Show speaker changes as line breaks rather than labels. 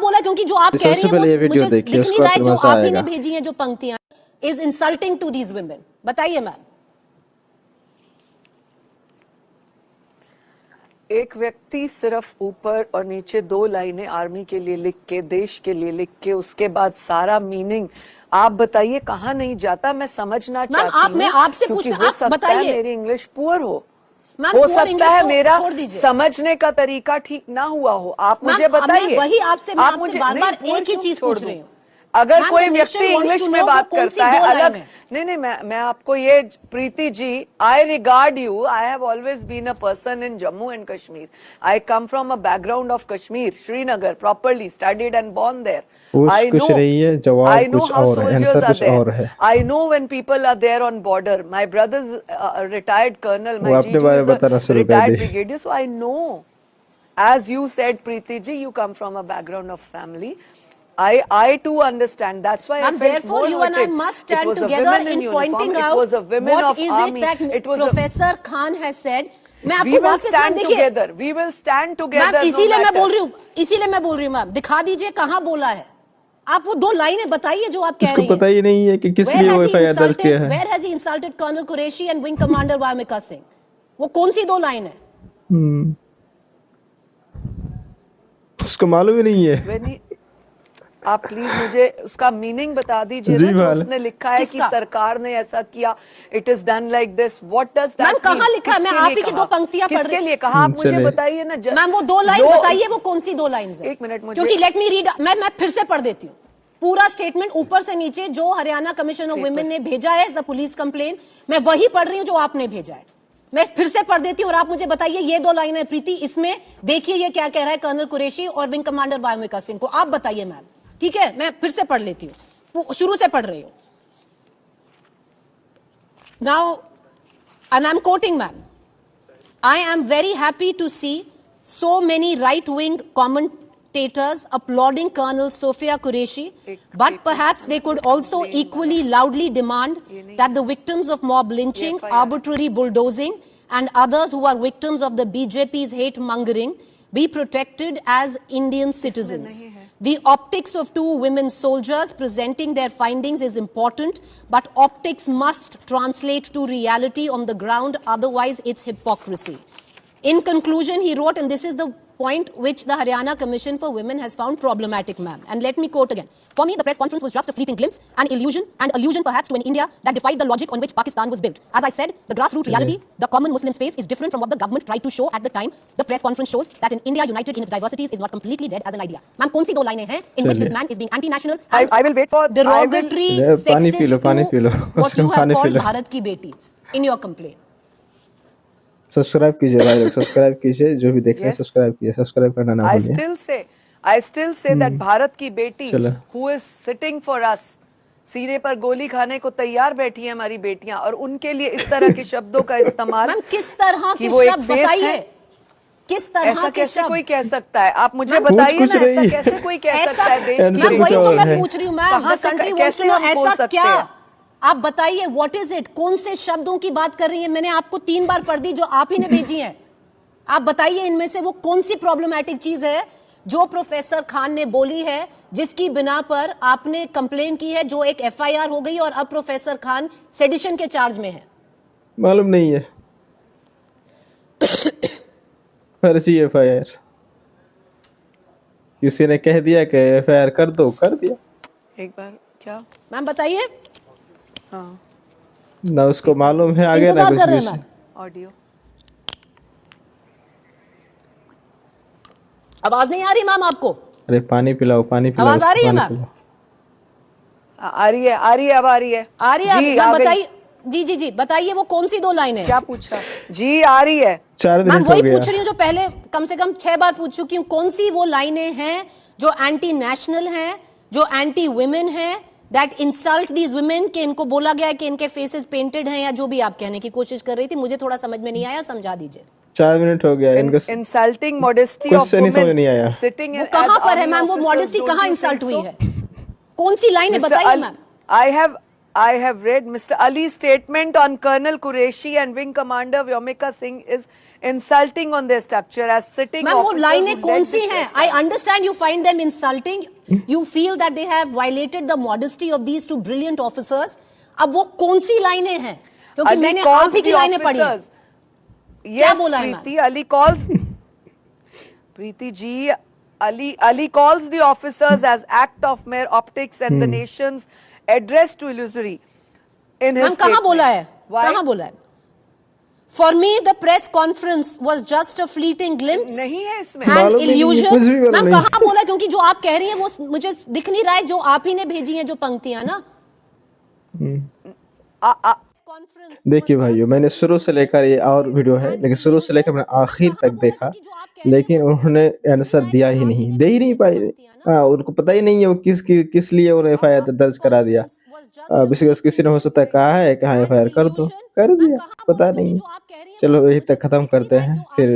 बोला क्योंकि जो आप कह रही हैं वो मुझे दिख नहीं रहा है, जो आप ही ने भेजी हैं जो पंक्तियां is insulting to these women. बताइए मैम।
एक व्यक्ति सिर्फ ऊपर और नीचे 2 लाइनें आर्मी के लिए लिख के, देश के लिए लिख के, उसके बाद सारा मीनिंग आप बताइए कहाँ नहीं जाता। मैं समझना चाहती हूँ,
मैं आपसे पूछना, आप बताइए।
मेरी इंग्लिश पुअर हो सकता है मेरा समझने का तरीका ठीक ना हुआ हो, आप मुझे बताइए।
वही आपसे मैं आपसे बार-बार एक ही चीज पूछ रही हूँ।
अगर कोई व्यक्ति इंग्लिश में बात करता है अलग, नहीं, मैं आपको ये, Preeti ji, I regard you, I have always been a person in Jammu and Kashmir, I come from a background of Kashmir, Srinagar, properly studied and born there. I know, I know how soldiers are there. I know when people are there on border. My brother's a retired colonel. My Jiju is a retired brigadier. So I know. As you said, Preeti ji, you come from a background of family. I too understand. That's why I felt
therefore
more
you and I must stand together in pointing out what is it that Professor Khan has said. मैं आपको वापस stand
together. We will stand together.
Ma'am इसीलिए मैं बोल रही हूँ ma'am, दिखा दीजिए कहाँ बोला है। आप वो 2 लाइनें बताइए जो आप कह रही हैं।
इसको पता ही नहीं है कि किस लिए वो एफआईआर दर्ज किया है।
Where has he insulted Colonel Qureshi and Wing Commander Vamika Singh? वो कौन सी 2 लाइन है?
उसको मालूम ही नहीं है।
आप प्लीज मुझे उसका मीनिंग बता दीजिए ना, जो उसने लिखा है कि सरकार ने ऐसा किया, it is done like this, what does that mean?
कहाँ लिखा है? मैं आप ही की 2 पंक्तियां पढ़ रही हूं।
किसके लिए कहा आप मुझे बताइए ना।
मैम वो 2 लाइन बताइए, वो कौन सी 2 लाइन है?
1 मिनट मुझे,
क्योंकि लेट मी रीड, मैं फिर से पढ़ देती हूँ पूरा स्टेटमेंट ऊपर से नीचे जो हरियाणा कमीशन ऑफ वुमेन ने भेजा है एज अ पुलिस कंप्लेंट, मैं वही पढ़ रही हूँ जो आपने भेजा है। मैं फिर से पढ़ देती हूँ और आप मुझे बताइए ये 2 लाइन है प्रीति, इसमें देखिए ये क्या कह रहा है कर्नल कुरैशी और विंग कमांडर वामिका सिंह को। आप बताइए मैम, ठीक है? मैं फिर से पढ़ लेती हूँ, शुरू से पढ़ रही हूँ। Now and I'm quoting ma'am, I am very happy to see so many right-wing commentators applauding Colonel Sophia Qureshi, but perhaps they could also equally loudly demand that the victims of mob lynching, arbitrary bulldozing and others who are victims of the BJP's hate mongering be protected as Indian citizens. The optics of 2 women soldiers presenting their findings is important, but optics must translate to reality on the ground, otherwise it's hypocrisy. In conclusion, he wrote, and this is the point which the Haryana Commission for Women has found problematic, ma'am. And let me quote again. For me, the press conference was just a fleeting glimpse, an illusion, and allusion perhaps to an India that defied the logic on which Pakistan was built. As I said, the grassroots reality the common Muslims face is different from what the government tried to show at the time. The press conference shows that an India united in its diversities is not completely dead as an idea. Ma'am, कौन सी 2 लाइनें हैं in which this man is being anti-national and
I will wait for
derogatory, sexist to what you have called Bharat की बेटीज in your complaint?
Subscribe कीजिए भाई लोग, subscribe कीजिए, जो भी देख रहे हैं सब्सक्राइब कीजिए, सब्सक्राइब करना ना भूलिए।
I still say that Bharat की बेटी who is sitting for us, सीने पर गोली खाने को तैयार बैठी है हमारी बेटियां, और उनके लिए इस तरह के शब्दों का इस्तेमाल,
मैम किस तरह के शब्द बताइए, किस तरह के शब्द
कोई कह सकता है? आप मुझे बताइए ना, ऐसा कैसे कोई कह सकता है देश की?
मैम वही तो मैं पूछ रही हूँ ma'am, the country wants to know ऐसा क्या? आप बताइए व्हाट इज इट, कौन से शब्दों की बात कर रही है? मैंने आपको 3 बार पढ़ दी जो आप ही ने भेजी है। आप बताइए इनमें से वो कौन सी प्रॉब्लमैटिक चीज है जो प्रोफेसर खान ने बोली है, जिसकी बिना पर आपने कंप्लेन की है, जो एक एफआईआर हो गई और अब प्रोफेसर खान सेडिशन के चार्ज में है?
मालूम नहीं है। फर्जी एफआईआर, किसी ने कह दिया कि एफआईआर कर दो, कर दिया।
एक बार क्या
मैम बताइए?
हाँ
ना उसको मालूम है आगे ना कुछ।
ऑडियो
आवाज नहीं आ रही मैम आपको?
अरे पानी पिलाओ, पानी पिलाओ।
आवाज आ रही है मैम?
आ रही है, आ रही है, अब आ रही है,
आ रही है। मैम बताइए, जी बताइए वो कौन सी 2 लाइन है?
क्या पूछा जी? आ रही है
4 मिनट हो गया।
मैम वही पूछ रही हूँ जो पहले कम से कम 6 बार पूछ चुकी हूँ। कौन सी वो लाइनें हैं जो एंटी नेशनल हैं, जो एंटी वुमेन हैं, दैट इंसल्ट दीज वुमेन, कि इनको बोला गया है कि इनके फेसेस पेंटेड हैं, या जो भी आप कहने की कोशिश कर रही थी, मुझे थोड़ा समझ में नहीं आया, समझा दीजिए।
4 मिनट हो गया इनका।
इंसल्टिंग मॉडेस्टी ऑफ वुमेन
समझ नहीं आया।
सिटिंग
वो कहां पर है मैम? वो मॉडेस्टी कहां इंसल्ट हुई है? कौन सी लाइन है बताइए ma'am?
I have I have read Mr. Ali's statement on Colonel Qureshi and Wing Commander Vyomika Singh is insulting on their structure as sitting
ma'am वो
officers
लाइनें
who
कौन
led
सी
the
हैं?
press
I understand you find them insulting. You feel that they have violated the modesty of these two brilliant officers. अब वो कौन सी लाइनें हैं? क्योंकि
Ali
मैंने
calls
आप ही की
the
लाइनें पढ़ी हैं।
officers.
क्या
Yes,
बोला है
Preeti, Ali calls Preeti ji, Ali calls the officers as act of mere optics and the nation's address to illusory. In his
ma'am कहाँ
statement.
बोला है?
Why?
कहाँ बोला है? For me, the press conference was just a fleeting glimpse
नहीं है इसमें।
and
मालूम ही नहीं,
illusion.
कुछ भी मालूम
मैम
नहीं।
कहाँ बोला? क्योंकि जो आप कह रही हैं वो मुझे दिख नहीं रहा है, जो आप ही ने भेजी हैं जो पंक्तियां ना। Conference
देखिए
was
भाइयों,
just
मैंने
a
शुरू से लेकर ये और वीडियो है, लेकिन शुरू से लेकर मैंने आखिर तक देखा, लेकिन उन्होंने आंसर दिया ही नहीं, दे ही नहीं पाए। हाँ, उनको पता ही नहीं है वो किस लिए उन्होंने एफआईआर दर्ज करा दिया। विशेष किसी ने हो सकता है कहा है कि हाँ एफआईआर कर दो, कर दिया, पता नहीं। चलो यही तक खत्म करते हैं फिर।